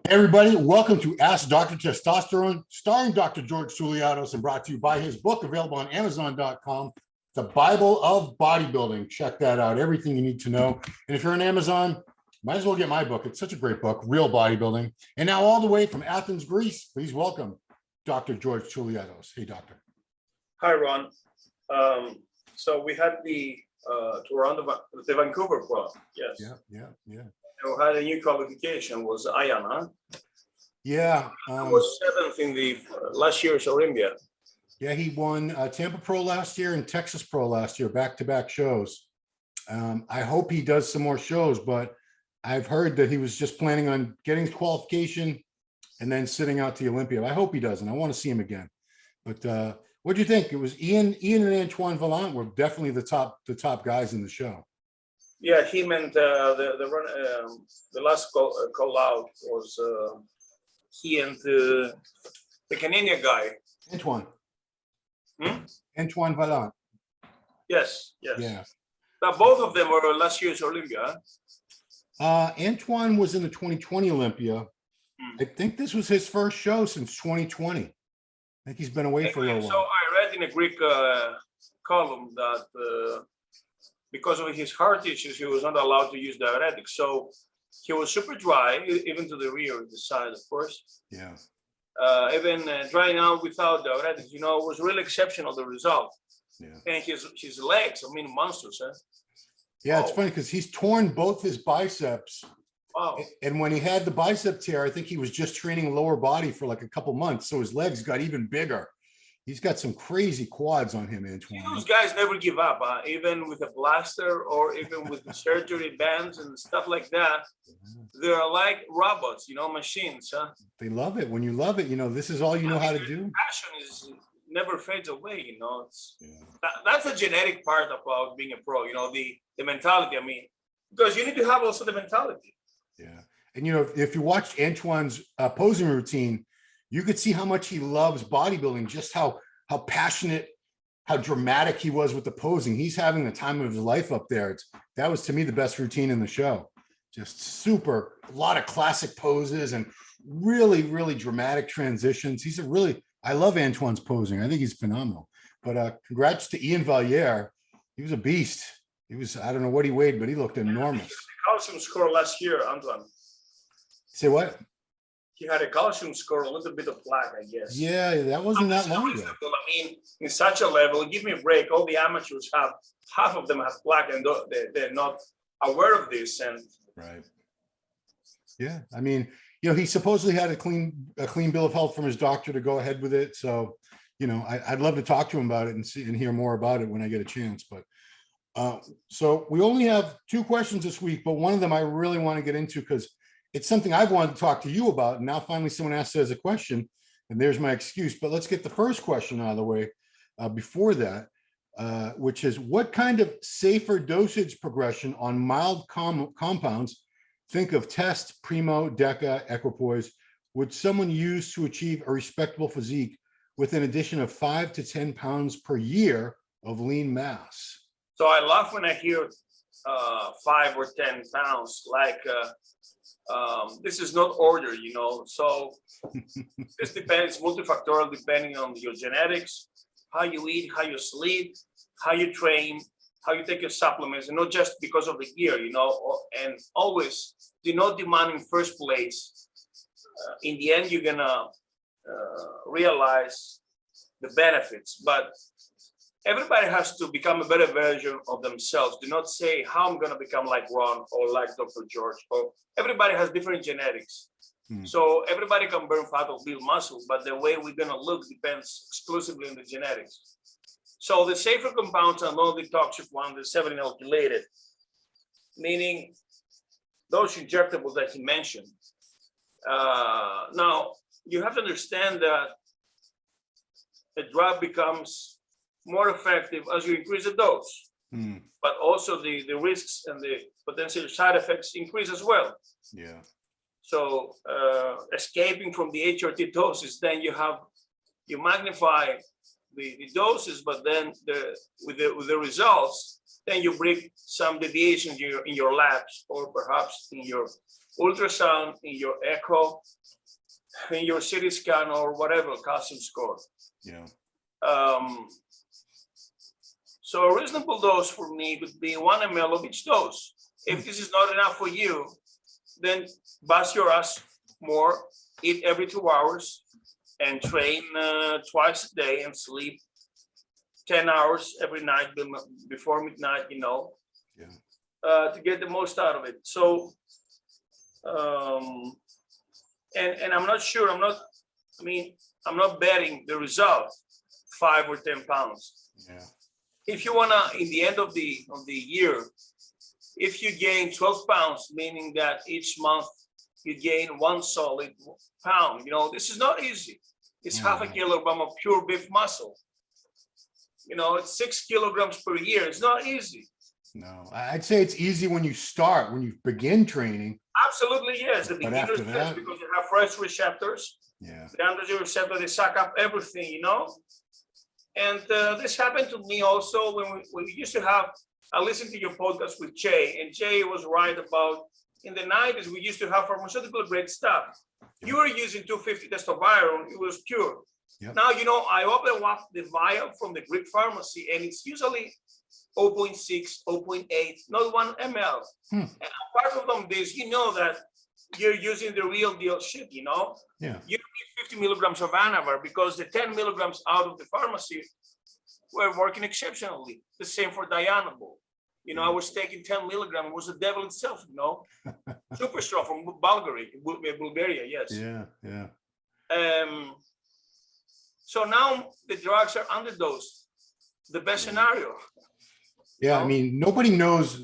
Hey everybody, welcome to Ask Dr. Testosterone, starring Dr. George Tsoulianos and brought to you by his book, available on Amazon.com, The Bible of Bodybuilding. Check that out, everything you need to know. And if you're on Amazon, might as well get my book. It's such a great book, Real Bodybuilding. And now all the way from Athens, Greece, please welcome Dr. George Tsoulianos. Hey, doctor. Hi, Ron. So we had the Toronto, the Vancouver Pro. Yes. Yeah. We had a new qualification, was Iron, huh? Yeah. Was seventh in the last year's Olympia. Yeah, he won Tampa Pro last year and Texas Pro last year, back-to-back shows. I hope he does some more shows, but I've heard that he was just planning on getting his qualification and then sitting out the Olympia. I hope he doesn't. I want to see him again. But what do you think? It was Ian and Antoine Vallant were definitely the top guys in the show. Yeah, him and the last call out was he and the Canadian guy. Antoine. Antoine Vallant. Yes. Yeah. Now both of them were last year's Olympia. Antoine was in the 2020 Olympia. I think this was his first show since 2020. I think he's been away for a little while. So I read in a Greek column that because of his heart issues, he was not allowed to use diuretics. So he was super dry, even to the rear, the side, of course. Yeah. Even drying out without diuretics, it was really exceptional, the result. Yeah. And his legs, monsters, huh? Yeah, it's funny because he's torn both his biceps. Wow. And when he had the bicep tear, I think he was just training lower body for like a couple months. So his legs got even bigger. He's got some crazy quads on him, Antoine. Those guys never give up, even with a blaster or even with the surgery bands and stuff like that. They're like robots, machines, huh? They love it. When you love it, this is all you know how to do. Passion never fades away, That's the genetic part about being a pro, the mentality, because you need to have also the mentality. Yeah. And, if you watched Antoine's posing routine, you could see how much he loves bodybuilding, just how passionate, how dramatic he was with the posing. He's having the time of his life up there. That was, to me, the best routine in the show. Just a lot of classic poses and really, really dramatic transitions. I love Antoine's posing. I think he's phenomenal. But congrats to Ian Valliere. He was a beast. I don't know what he weighed, but he looked enormous. Calcium score last year, Antoine. Say what? He had a calcium score, a little bit of plaque, I guess. Yeah, that wasn't that long ago. In such a level, give me a break. All the amateurs half of them have plaque, and they're not aware of this. And right. Yeah, he supposedly had a clean bill of health from his doctor to go ahead with it. So, I'd love to talk to him about it and hear more about it when I get a chance. But so we only have 2 questions this week, but one of them I really want to get into because it's something I've wanted to talk to you about. And now finally someone asked as a question, and there's my excuse. But let's get the first question out of the way before that, which is what kind of safer dosage progression on mild compounds, think of Test, Primo, Deca, Equipoise, would someone use to achieve a respectable physique with an addition of 5 to 10 pounds per year of lean mass? So I love when I hear 5 or 10 pounds, like this is not order, so this depends, multifactorial, depending on your genetics, how you eat, how you sleep, how you train, how you take your supplements, and not just because of the gear, and always do not demand in first place. In the end, you're gonna realize the benefits, but everybody has to become a better version of themselves. Do not say how I'm going to become like Ron or like Dr. George. Or everybody has different genetics. So everybody can burn fat or build muscle, but the way we're going to look depends exclusively on the genetics. So the safer compounds are not the toxic ones, the 7-alkylated, meaning those injectables that he mentioned. Now, you have to understand that the drug becomes more effective as you increase the dose, but also the risks and the potential side effects increase as well. Yeah. So escaping from the HRT doses, then you magnify the doses, but then with the results, then you bring some deviations in your labs, or perhaps in your ultrasound, in your echo, in your CT scan, or whatever calcium score. Yeah. So a reasonable dose for me would be 1 ml of each dose. If this is not enough for you, then bust your ass more, eat every 2 hours, and train twice a day and sleep 10 hours every night before midnight, you know, to get the most out of it. So, and I'm not sure, I'm not betting the result 5 or 10 pounds. Yeah. If you wanna, in the end of the year, if you gain 12 pounds, meaning that each month you gain 1 solid pound, you know, this is not easy. It's half a kilogram of pure beef muscle. You know, it's 6 kilograms per year. It's not easy. No, I'd say it's easy when you start, when you begin training. Absolutely, yes. The beginner's best because you have fresh receptors. Yeah. The androgen receptor, they suck up everything, you know. And this happened to me also when we used to have, I listened to your podcast with Jay, and Jay was right about, in the 90s, we used to have pharmaceutical grade stuff. You were using 250 testosterone, it was pure. Yep. Now, you know, I open up the vial from the Greek pharmacy, and it's usually 0.6, 0.8, not 1 ml. And apart from this, you know that you're using the real deal shit, you know? Yeah. You don't need 50 milligrams of Anavar because the 10 milligrams out of the pharmacy were working exceptionally. The same for Dianabol. You know, I was taking 10 milligrams, it was the devil itself, you know? Super strong from Bulgaria, yes. Yeah, yeah. So now the drugs are underdosed. The best scenario. Yeah, I mean, nobody knows,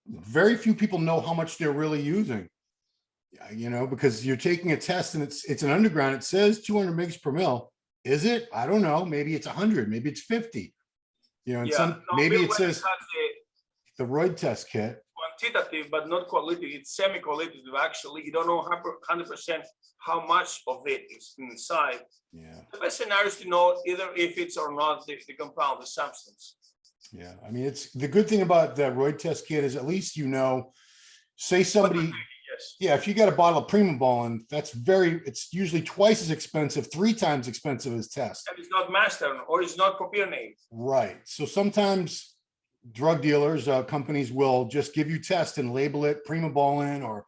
very few people know how much they're really using. You know, because you're taking a test and it's an underground, it says 200 mgs per mil. Is it? I don't know. Maybe it's 100, maybe it's 50. You know, and maybe it says the roid test kit. Quantitative, but not qualitative. It's semi-qualitative. Actually, you don't know 100% how much of it is inside. Yeah. The best scenario is to know either if it's or not the compound, the substance. Yeah, I mean, it's the good thing about the roid test kit is at least you know, say somebody. Yeah, if you got a bottle of Primabol, and it's usually twice as expensive, 3 times expensive as test. And it's not master or it's not propionate. Right. So sometimes drug dealers, companies will just give you test and label it Primobolan or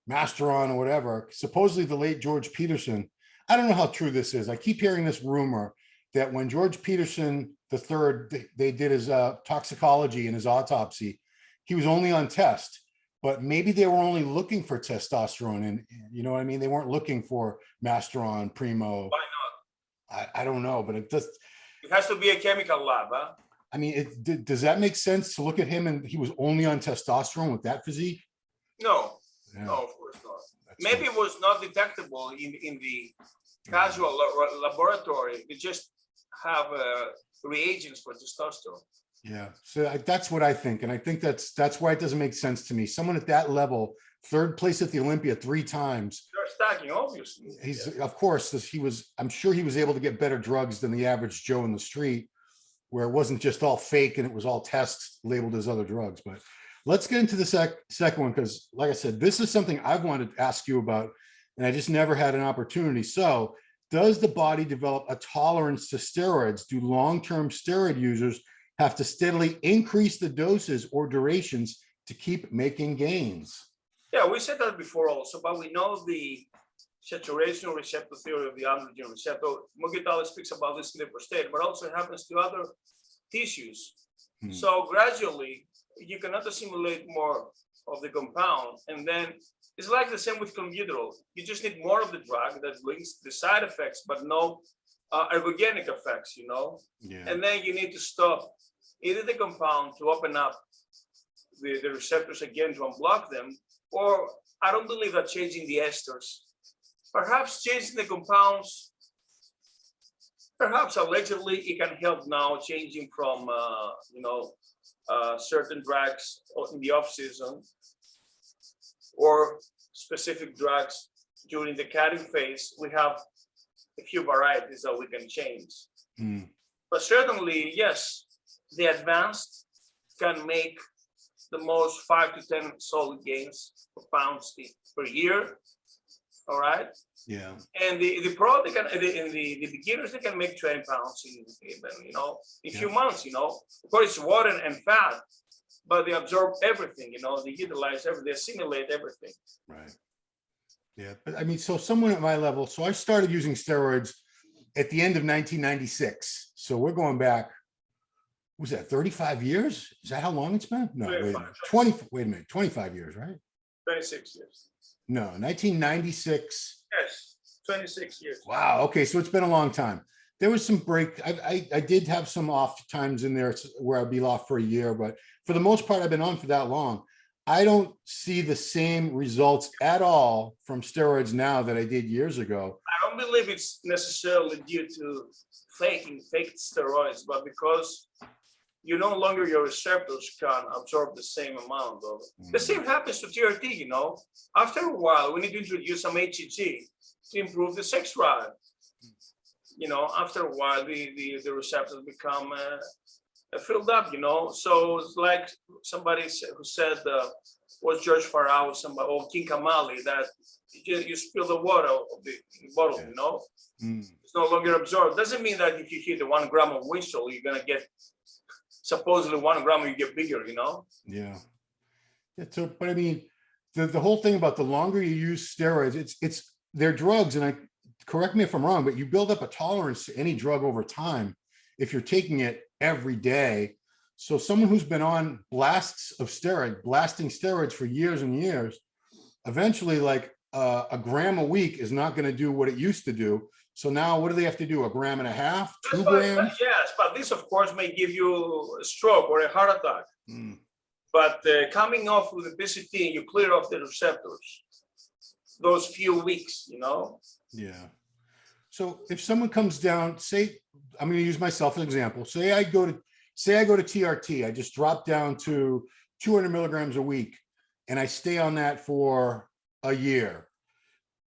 Masteron or whatever. Supposedly the late George Peterson, I don't know how true this is. I keep hearing this rumor that when George Peterson III, they did his toxicology and his autopsy, he was only on test. But maybe they were only looking for testosterone, and you know what I mean? They weren't looking for Masteron, Primo. Why not? I don't know, but it has to be a chemical lab, huh? I mean, does that make sense to look at him and he was only on testosterone with that physique? No, no, of course not. Maybe it was not detectable in the casual laboratory. They just have reagents for testosterone. Yeah, so that's what I think, and I think that's why it doesn't make sense to me. Someone at that level, 3rd place at the Olympia 3 times. They're stacking, obviously. Of course, I'm sure he was able to get better drugs than the average Joe in the street, where it wasn't just all fake and it was all tests labeled as other drugs. But let's get into the second one, because like I said, this is something I've wanted to ask you about, and I just never had an opportunity. So, does the body develop a tolerance to steroids? Do long-term steroid users have to steadily increase the doses or durations to keep making gains? Yeah, we said that before also, but we know the saturation receptor theory of the androgen receptor. Mogitala speaks about this in the prostate, but also it happens to other tissues. So gradually, you cannot assimilate more of the compound, and then it's like the same with clenbuterol. You just need more of the drug that brings the side effects, but no ergogenic effects, you know? Yeah. And then you need to stop either the compound to open up the receptors again to unblock them, or I don't believe that changing the esters. Perhaps changing the compounds, perhaps allegedly it can help now changing from, certain drugs in the off season or specific drugs during the cutting phase. We have a few varieties that we can change. Mm. But certainly, yes, the advanced can make the most 5 to 10 solid gains of pounds per year. All right. Yeah. And the pro, they can, the beginners, they can make 20 pounds in a few months, Of course, it's water and fat, but they absorb everything, they utilize everything, they assimilate everything. Right. Yeah. But I mean, so someone at my level, so I started using steroids at the end of 1996. So we're going back, was that 35 years? Is that how long it's been? No, wait a minute. 25 years, right? 26 years. No, 1996. Yes, 26 years. Wow. Okay. So it's been a long time. There was some break. I did have some off times in there where I'd be off for a year, but for the most part, I've been on for that long. I don't see the same results at all from steroids now that I did years ago. I don't believe it's necessarily due to fake steroids, but because no longer your receptors can absorb the same amount of it. The same happens to TRT, After a while, we need to introduce some HCG to improve the sex drive. After a while, the receptors become filled up, So it's like somebody who said, was George Farrell, somebody, or King Kamali, that you spill the water of the bottle, It's no longer absorbed. Doesn't mean that if you hit the 1 gram of Winchell, you're going to get supposedly 1 gram, you get bigger, Yeah. So, but I mean, the whole thing about the longer you use steroids, they're drugs, and correct me if I'm wrong, but you build up a tolerance to any drug over time if you're taking it every day. So someone who's been on blasting steroids for years and years, eventually like a gram a week is not going to do what it used to do. So now what do they have to do? 1.5 grams, 2 grams? Yes, but this of course may give you a stroke or a heart attack. But coming off with obesity, you clear off the receptors those few weeks, Yeah. So if someone comes down, say, I'm going to use myself as an example. Say I go to TRT, I just drop down to 200 milligrams a week, and I stay on that for a year.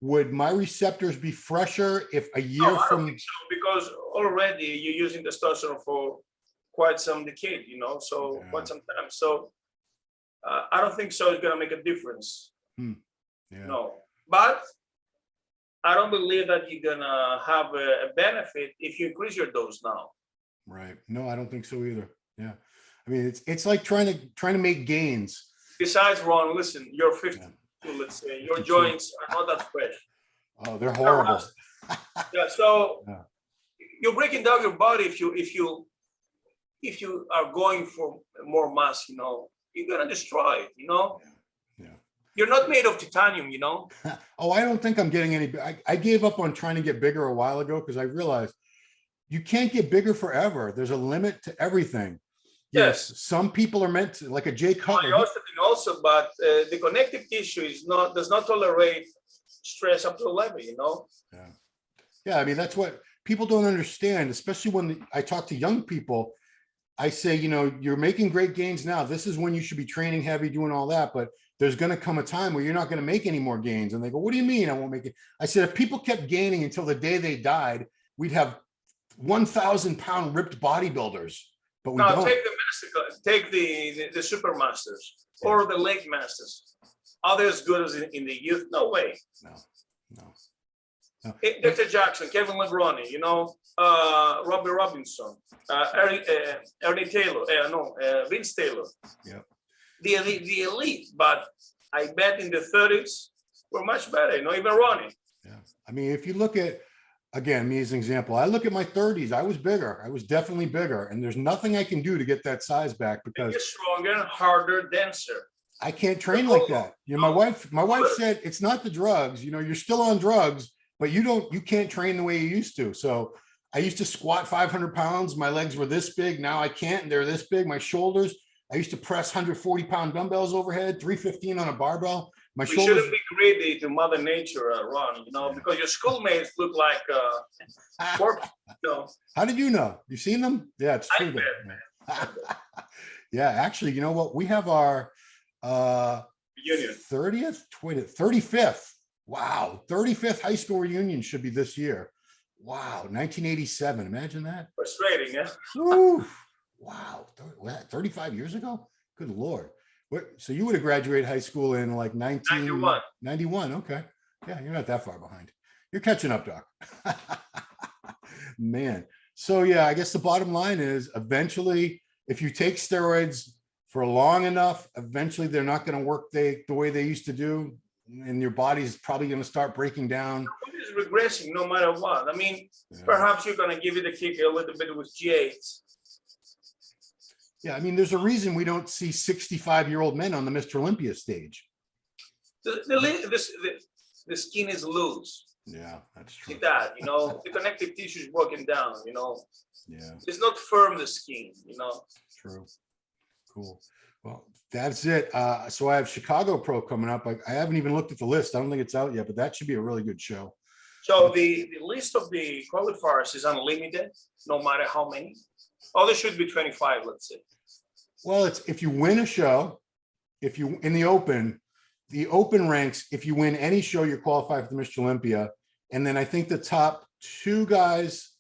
Would my receptors be fresher if a year I from? don't think so, because already you're using testosterone for quite some decade, so quite some time. So I don't think so. It's going to make a difference. Yeah. No, but I don't believe that you're going to have a benefit if you increase your dose now. Right. No, I don't think so either. Yeah. I mean, it's like trying to make gains. Besides, Ron, listen, you're 50. Let's say your joints are not that fresh. Oh, they're horrible. Yeah, so you're breaking down your body if you are going for more mass, you're gonna destroy it, Yeah. You're not made of titanium, Oh, I don't think I'm getting any. I gave up on trying to get bigger a while ago because I realized you can't get bigger forever. There's a limit to everything. Yes, some people are meant to, like a Jay Cutler. Also, but the connective tissue does not tolerate stress up to a level, Yeah. I mean, that's what people don't understand, especially when I talk to young people. I say, you're making great gains now. This is when you should be training heavy, doing all that. But there's going to come a time where you're not going to make any more gains. And they go, what do you mean I won't make it? I said, if people kept gaining until the day they died, we'd have 1,000-pound ripped bodybuilders. But we don't. Take the super masters or the late masters. Are they as good as in the youth? No way. No. Dr. Jackson, Kevin Legroni, Robbie Robinson, Ernie Taylor, Vince Taylor. Yeah. The elite, but I bet in the 30s we're much better. Even Ronnie. Yeah. I mean, if you look at, again, me as an example, I look at my 30s, I was bigger. I was definitely bigger. And there's nothing I can do to get that size back because you're stronger, harder, denser. I can't train like that. My wife said, it's not the drugs, you're still on drugs, but you can't train the way you used to. So I used to squat 500 pounds. My legs were this big. Now I can't. And they're this big. My shoulders, I used to press 140-pound dumbbells overhead, 315 on a barbell. My shoulders. You shouldn't be greedy to Mother Nature, Ron, because your schoolmates look like How did you know? You seen them? Yeah, it's true. Yeah, actually, you know what? We have our 35th. Wow, 35th high school reunion should be this year. Wow, 1987. Imagine that. Frustrating, yeah. Ooh, wow, 35 years ago? Good Lord. So you would have graduated high school in like 91. 1991. Okay. Yeah, you're not that far behind. You're catching up, Doc. Man. So yeah, I guess the bottom line is eventually, if you take steroids for long enough, eventually they're not going to work the way they used to do. And your body's probably going to start breaking down. It is regressing no matter what. I mean, Yeah. perhaps you're going to give it a kick a little bit with G8s. Yeah, I mean, there's a reason we don't see 65-year-old men on the Mr. Olympia stage. The skin is loose. Yeah, that's true. See that, you know, the connective tissue is broken down, you know. Yeah, It's not firm, the skin, you know. true. Cool. Well, that's it. So I have Chicago Pro coming up. I haven't even looked at the list. I don't think it's out yet, but that should be a really good show. So the list of the qualifiers is unlimited, no matter how many. Oh, there should be 25, let's say. Well, it's if you win a show, if you in the open ranks, if you win any show, you're qualified for the Mr. Olympia. And then I think the top 2 guys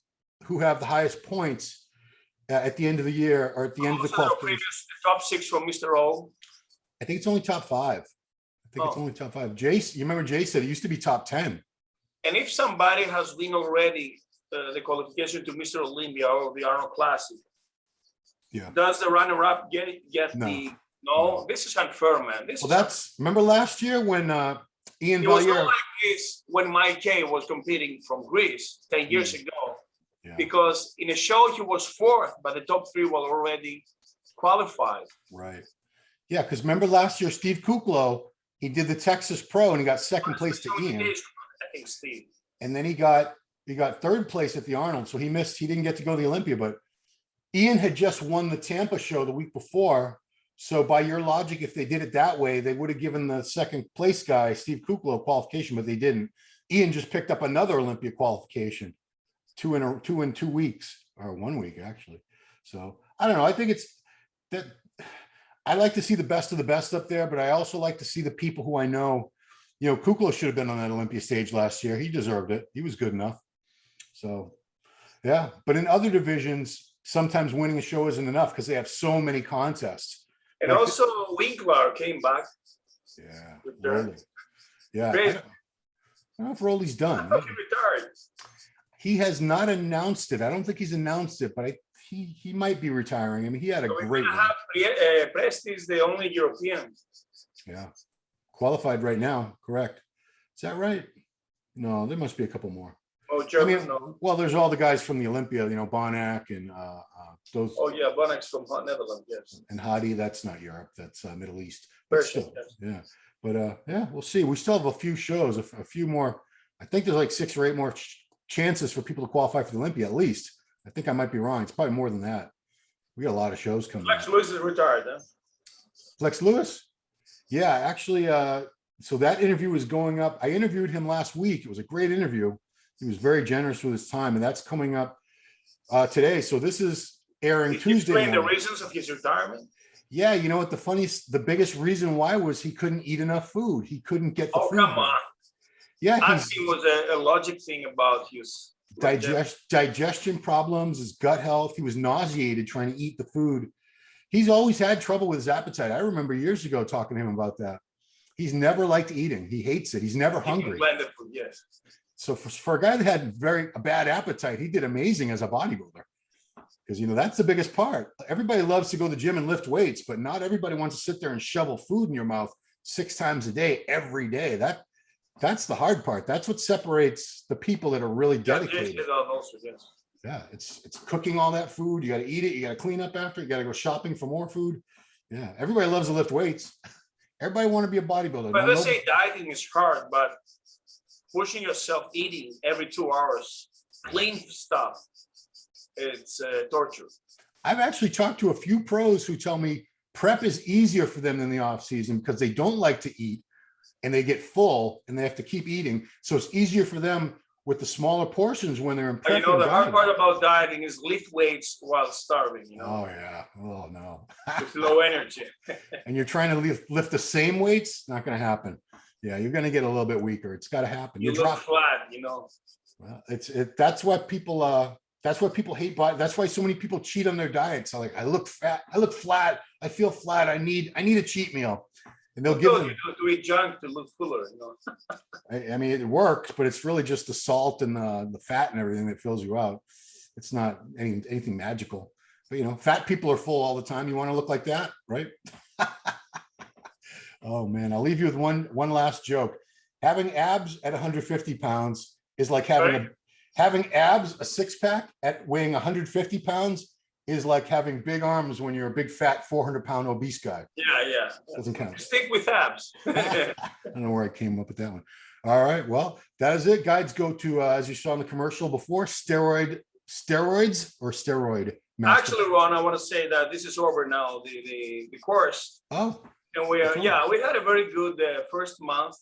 who have the highest points at the end of the year or at the end of the qualification. The top 6 from Mr. O. I think it's only top 5. I think it's only top 5. Jace, you remember Jay said it used to be top 10. And if somebody has win already the qualification to Mr. Olympia or the Arnold Classic, Yeah. does the runner-up get No. the? No, this is unfair, man. This Well, is that's remember last year when Ian it was Valier. not like this when Mike K was competing from Greece 10 years ago, Yeah. because in a show he was 4th, but the top 3 were already qualified. Right. Yeah, because remember last year, Steve Kuklo, he did the Texas Pro and he got second place to Ian. I think Steve. And then he got 3rd place at the Arnold. So he didn't get to go to the Olympia, but Ian had just won the Tampa show the week before. So by your logic, if they did it that way, they would have given the second place guy, Steve Kuklo, qualification, but they didn't. Ian just picked up another Olympia qualification, 2 in 2 weeks, or 1 week actually. So I don't know. I think it's that I like to see the best of the best up there, but I also like to see the people who I know. You know, Kuklo should have been on that Olympia stage last year. He deserved it. He was good enough. So yeah, but in other divisions, sometimes winning a show isn't enough because they have so many contests. And also Winkler came back. Yeah, Returned. Rolly. Yeah. Great. I don't know if Rolly's done. I thought he retired. He has not announced it. I don't think he's announced it, but he might be retiring. I mean, he had a So we're great gonna run. have Presti is the only European. Yeah. Qualified right now, correct. Is that right? No, there must be a couple more. Oh, I German, mean, no. well, there's all the guys from the Olympia, you know, Bonac and those Oh yeah, Bonax from Netherlands, yes. and Hadi, that's not Europe, that's Middle East. But Persian, still, yes. yeah. But yeah, we'll see. We still have a few shows, a few more. I think there's like 6 or 8 more chances for people to qualify for the Olympia, at least. I think I might be wrong. It's probably more than that. We got a lot of shows coming Flex up. Lewis is retired, huh? Flex Lewis? Yeah, actually, so that interview is going up. I interviewed him last week. It was a great interview. He was very generous with his time, and that's coming up today. So this is airing Did you Tuesday explain the morning. reasons of his retirement? Yeah, you know what the biggest reason why was he couldn't eat enough food. He couldn't get the Oh, food. come on. Yeah, I he's think it was a logic thing about his digestion problems, his gut health. He was nauseated trying to eat the food. He's always had trouble with his appetite. I remember years ago talking to him about that. He's never liked eating. He hates it. He's never hungry. blended food, yes. So for a guy that had a bad appetite, he did amazing as a bodybuilder. Because, you know, that's the biggest part. Everybody loves to go to the gym and lift weights, but not everybody wants to sit there and shovel food in your mouth 6 times a day, every day. That's the hard part. That's what separates the people that are really dedicated. Also, yes. Yeah, it's cooking all that food. You got to eat it. You got to clean up after. You got to go shopping for more food. Yeah, everybody loves to lift weights. Everybody want to be a bodybuilder. But let's say dieting is hard, but pushing yourself eating every 2 hours, clean stuff, it's torture. I've actually talked to a few pros who tell me prep is easier for them than the off season because they don't like to eat and they get full and they have to keep eating. So it's easier for them with the smaller portions when they're in prep. You know, the hard part about dieting is lift weights while starving, you know. Oh yeah. Oh no. With low energy. And you're trying to lift the same weights, not going to happen. Yeah, you're going to get a little bit weaker. It's got to happen. You look flat, you know. Well, that's what people hate. That's why so many people cheat on their diets. Like, I look fat, I look flat, I feel flat. I need a cheat meal, and they'll give them. To eat junk to look fuller, you know. I mean, it works, but it's really just the salt and the fat and everything that fills you out. It's not anything magical. But you know, fat people are full all the time. You want to look like that, right? Oh man, I'll leave you with one last joke. Having abs at 150 pounds is like having abs, a six-pack at weighing 150 pounds is like having big arms when you're a big fat 400-pound obese guy. Yeah. Doesn't count. Stick with abs. I don't know where I came up with that one. All right, well, that is it. Guys, go to as you saw in the commercial before, steroids or steroid master. Actually, Ron, I want to say that this is over now, the course. Oh. And we had a very good first month.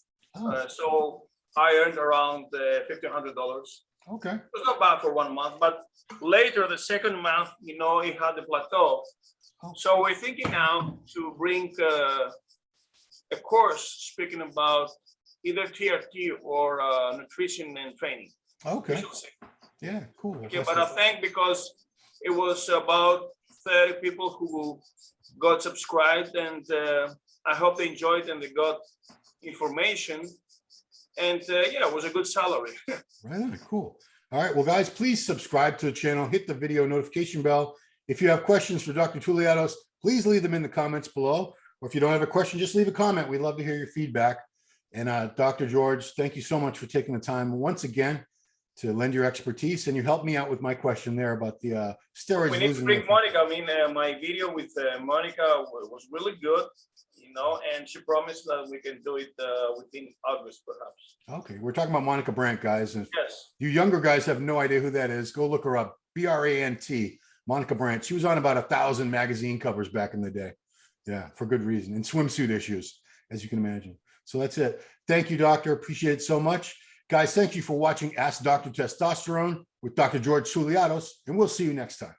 So I earned around $1,500. Okay. It was not bad for 1 month, but later the second month, you know, it had the plateau. Oh. So we're thinking now to bring a course speaking about either TRT or nutrition and training. Okay. Yeah, cool. Okay, but I think because it was about 30 people who got subscribed, and I hope they enjoyed and they got information. And yeah, it was a good salary. Right on, cool. All right, well, guys, please subscribe to the channel, hit the video notification bell. If you have questions for Dr. Touliatos, please leave them in the comments below. Or if you don't have a question, just leave a comment. We'd love to hear your feedback. And Dr. George, thank you so much for taking the time once again to lend your expertise. And you helped me out with my question there about the steroids. We need to bring Monica. I mean, my video with Monica was really good, you know, and she promised that we can do it within August, perhaps. Okay, we're talking about Monica Brandt, guys. And yes. You younger guys have no idea who that is. Go look her up. Brant, Monica Brandt. She was on about 1,000 magazine covers back in the day. Yeah, for good reason. And swimsuit issues, as you can imagine. So that's it. Thank you, doctor. Appreciate it so much. Guys, thank you for watching Ask Dr. Testosterone with Dr. George Touliatos, and we'll see you next time.